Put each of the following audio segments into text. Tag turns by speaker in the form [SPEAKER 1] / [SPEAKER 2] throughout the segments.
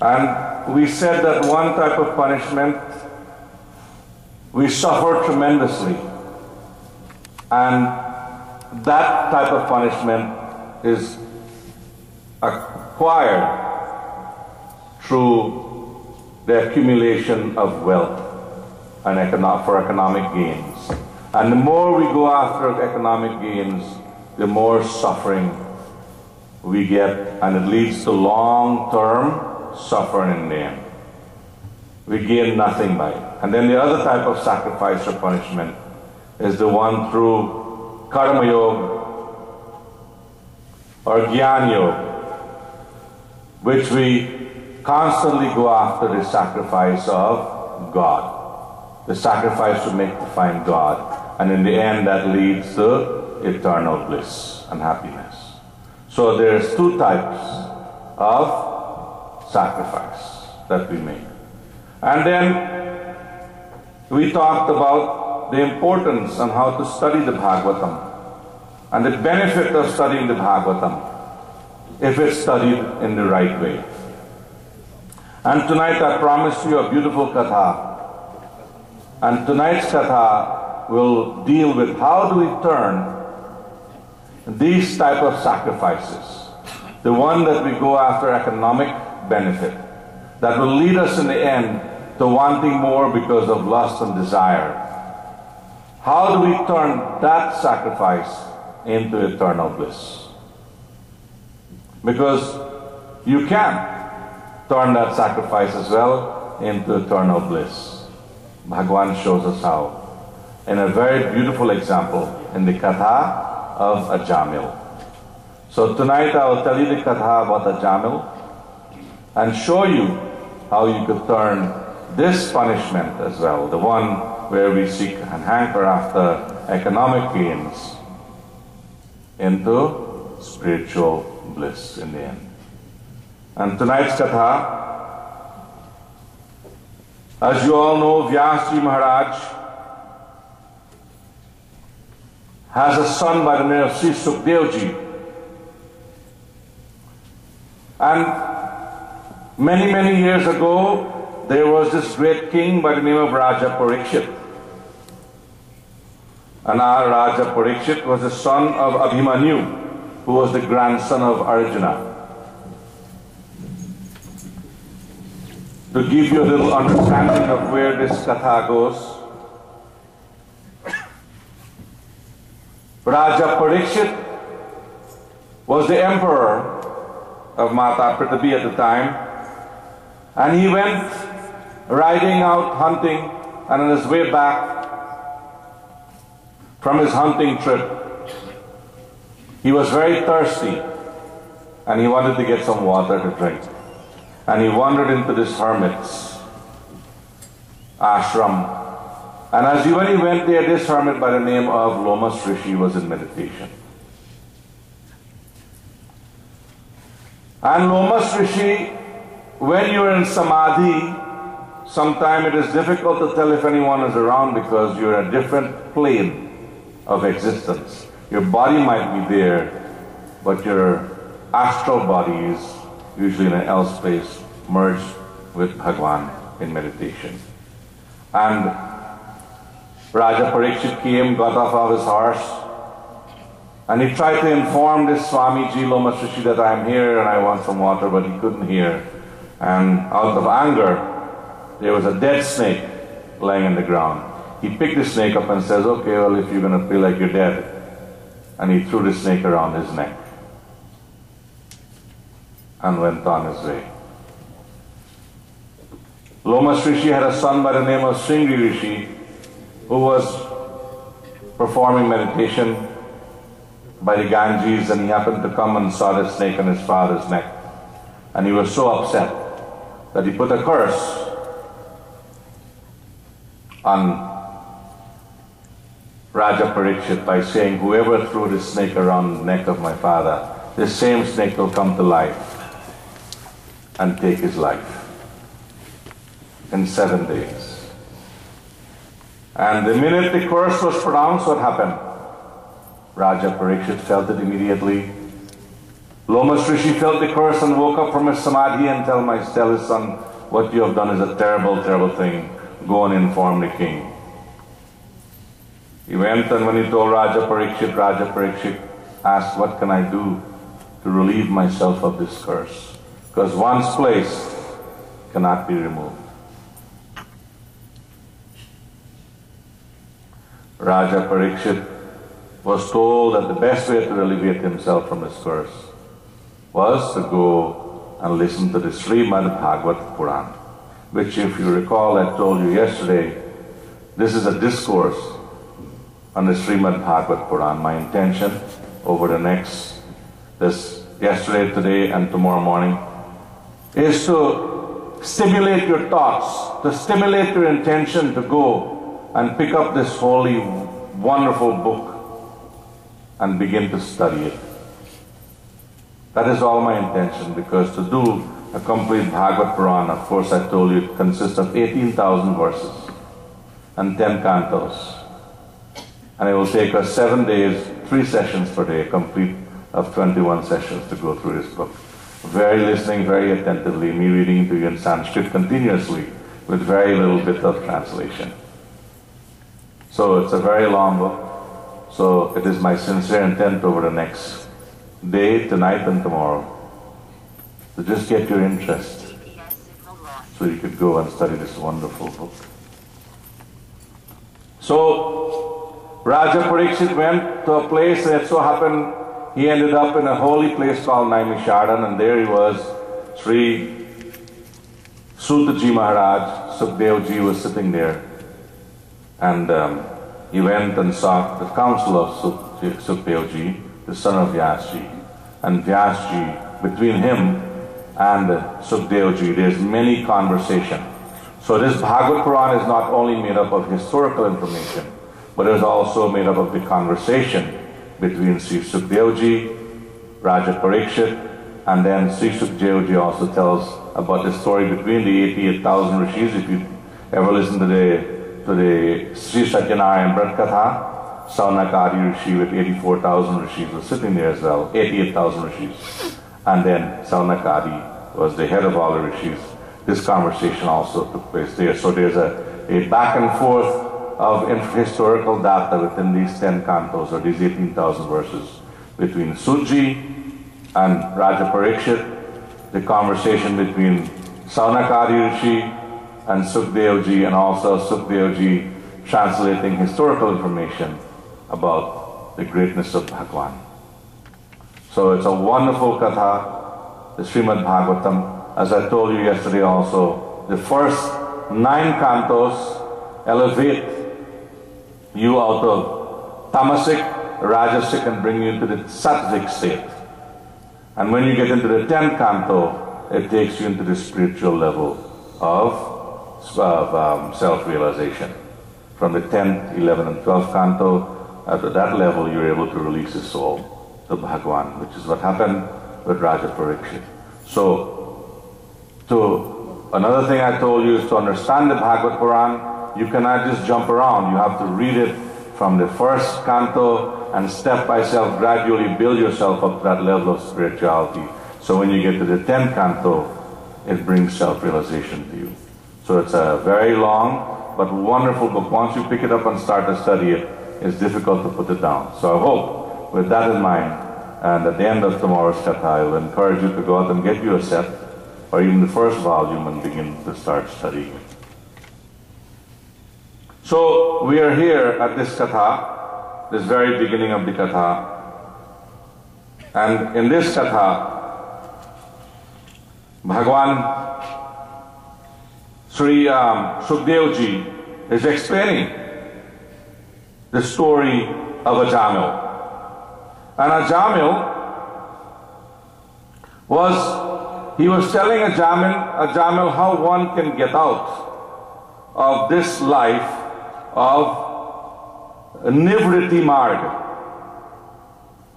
[SPEAKER 1] And we said that one type of punishment, we suffer tremendously. And that type of punishment is acquired through the accumulation of wealth and for economic gains. And the more we go after economic gains, the more suffering we get, and it leads to long-term suffering in the end. We gain nothing by it. And then the other type of sacrifice or punishment is the one through karma yoga or jnana yoga, which we constantly go after the sacrifice of God. The sacrifice we make to find God. And in the end, that leads to eternal bliss and happiness. So there's two types of sacrifice that we make. And then we talked about the importance on how to study the Bhagavatam and the benefit of studying the Bhagavatam if it's studied in the right way. And tonight I promised you a beautiful katha. And tonight's katha will deal with how do we turn these type of sacrifices, the one that we go after economic benefit, that will lead us in the end to wanting more because of lust and desire. How do we turn that sacrifice into eternal bliss? Because you can turn that sacrifice as well into eternal bliss. Bhagwan shows us how in a very beautiful example in the katha of Ajamil. So tonight I will tell you the katha about Ajamil and show you how you could turn this punishment as well, the one where we seek and hanker after economic gains, into spiritual bliss in the end. And tonight's katha, as you all know, Vyasji Maharaj has a son by the name of Sri Sukdevji. And many years ago, there was this great king by the name of Raja Parikshit. And our Raja Parikshit was the son of Abhimanyu, who was the grandson of Arjuna. To give you a little understanding of where this katha goes, Raja Parikshit was the emperor of Mata Prithvi at the time, and he went riding out hunting, and on his way back from his hunting trip, he was very thirsty and he wanted to get some water to drink. And he wandered into this hermit's ashram. And when he went there, this hermit by the name of Lomas Rishi was in meditation. And Lomas Rishi, when you're in samadhi, sometimes it is difficult to tell if anyone is around because you're in a different plane of existence. Your body might be there, but your astral body is usually in an else place, merged with Bhagwan in meditation. And Raja Parikshit came, got off of his horse, and he tried to inform this Swamiji Lomas Rishi that I am here and I want some water, but he couldn't hear. And out of anger, there was a dead snake lying in the ground. He picked the snake up and says, okay, well, if you're going to feel like you're dead. And he threw the snake around his neck and went on his way. Lomas Rishi had a son by the name of Sringri Rishi, who was performing meditation by the Ganges, and he happened to come and saw the snake on his father's neck. And he was so upset that he put a curse on Raja Parikshit by saying, whoever threw this snake around the neck of my father, this same snake will come to life and take his life in 7 days. And the minute the curse was pronounced, what happened? Raja Parikshit felt it immediately, Lomas Rishi felt the curse and woke up from his samadhi and tell his son, what you have done is a terrible, terrible thing. Go and inform the king. He went, and when he told Raja Parikshit asked, what can I do to relieve myself of this curse? Because one's place cannot be removed. Raja Parikshit was told that the best way to alleviate himself from this curse was to go and listen to the Srimad Bhagavad Puran, which, if you recall, I told you yesterday, this is a discourse on the Srimad Bhagavad Puran. My intention over the yesterday, today, and tomorrow morning, is to stimulate your thoughts, to stimulate your intention to go and pick up this holy, wonderful book and begin to study it. That is all my intention, because to do a complete Bhagavad Puran, of course I told you, it consists of 18,000 verses and 10 cantos. And it will take us 7 days, 3 sessions per day, complete of 21 sessions to go through this book. Very listening, very attentively, me reading to you in Sanskrit continuously with very little bit of translation. So it's a very long book. So it is my sincere intent over the next day, tonight and tomorrow, to just get your interest so you could go and study this wonderful book. So Raja Parikshit went to a place, and it so happened he ended up in a holy place called Naimisharan, and there he was. Sri Sutaji Maharaj, Sukadevji, was sitting there, and he went and sought the counsel of Sukadevji, the son of Vyasji. And Vyasji, between him and Sukadevji, there's many conversation. So this Bhagavad Puran is not only made up of historical information, but it is also made up of the conversation between Sri Sukadevji, Raja Parikshit, and then Sri Sukadevji also tells about the story between the 88,000 rishis. If you ever listen to the Sri Satyanarayan Brat Katha, Saunakadi Rishi with 84,000 rishis was sitting there as well, 88,000 rishis. And then Saunakadi was the head of all the rishis. This conversation also took place there. So there's a back and forth of historical data within these 10 cantos, or these 18,000 verses, between Suji and Raja Parikshit, the conversation between Saunakadi Rishi and Sukadevji, and also Sukadevji translating historical information about the greatness of Bhagwan. So it's a wonderful katha, the Srimad Bhagavatam. As I told you yesterday also, the first 9 cantos elevate you out of tamasic, rajasic, and bring you into the sattvic state. And when you get into the 10th canto, it takes you into the spiritual level of self-realization. From the 10th, 11th, and 12th canto, at that level you're able to release the soul to Bhagwan, which is what happened with Raja Parikshit. So, another thing I told you is to understand the Bhagavad Puran, you cannot just jump around. You have to read it from the first canto and step by step gradually build yourself up to that level of spirituality. So when you get to the 10th canto, it brings self-realization to you. So it's a very long but wonderful book. Once you pick it up and start to study it, it's difficult to put it down. So I hope, with that in mind, and at the end of tomorrow's katha, I will encourage you to go out and get you a set, or even the first volume, and begin to start studying it. So we are here at this katha, this very beginning of the katha, and in this katha, Bhagwan Sri Sukadevji is explaining the story of Ajamil. And Ajamil was telling Ajamil how one can get out of this life of Nivriti Marg.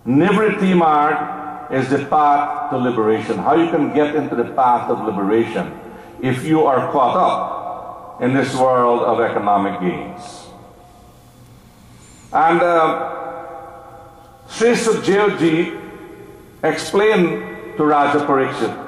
[SPEAKER 1] Nivriti Marg is the path to liberation. How you can get into the path of liberation if you are caught up in this world of economic gains. And Sri Sukadevji explained to Raja Parikshit.